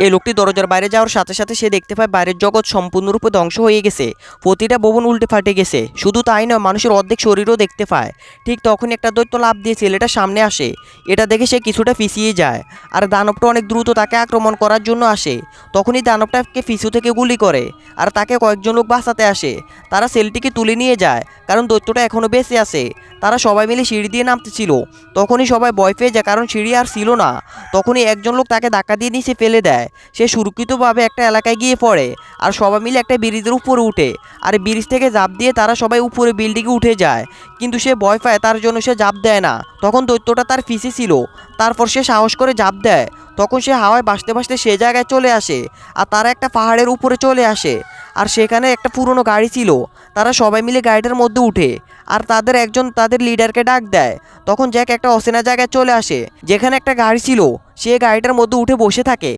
এই লোকটি দরজার বাইরে যাওয়ার সাথে সাথে সে দেখতে পায় বাইরের জগৎ সম্পূর্ণরূপে ধ্বংস হয়ে গেছে, প্রতিটা ভবন উল্টে ফাটে গেছে। শুধু তাই নয়, মানুষের অর্ধেক শরীরও দেখতে পায়। ঠিক তখনই একটা দৈত্য লাফ দিয়ে ছেলেটার সামনে আসে। এটা দেখে সে কিছুটা পিছিয়ে যায়, আর দানবটা অনেক দ্রুত তাকে আক্রমণ করার জন্য আসে। তখনই দানবটাকে পিছু থেকে গুলি করে, আর তাকে কয়েকজন লোক বাঁচাতে আসে। তারা ছেলেটিকে তুলে নিয়ে যায়, কারণ দৈত্যটা এখনও বেঁচে আছে। তারা সবাই মিলে সিঁড়ি দিয়ে নামতেছিল। তখনই সবাই ভয় পেয়ে যায়, কারণ সিঁড়ি আর ছিল না। তখনই একজন লোক তাকে ধাক্কা দিয়ে নিচে ফেলে দেয়। সে সুরক্ষিতভাবে একটা এলাকায় গিয়ে পড়ে, আর সবাই মিলে একটা ব্রিজের উপরে উঠে। আর ব্রিজ থেকে ঝাঁপ দিয়ে তারা সবাই উপরে বিল্ডিংয়ে উঠে যায়। কিন্তু সে ভয় পায়, তার জন্য সে ঝাঁপ দেয় না। তখন দৈত্যটা তার পিছে ছিল। তারপর সে সাহস করে ঝাঁপ দেয়। তখন সে হাওয়ায় ভাসতে ভাসতে সে জায়গায় চলে আসে, আর তারা একটা পাহাড়ের উপরে চলে আসে। আর সেখানে একটা পুরনো গাড়ি ছিল। তারা সবাই মিলে গাড়িটার মধ্যে উঠে, আর তাদের একজন তাদের লিডারকে ডাক দেয়। তখন জ্যাক একটা অচেনা জায়গায় চলে আসে, যেখানে একটা গাড়ি ছিল। সে গাড়িটার মধ্যে উঠে বসে থাকে।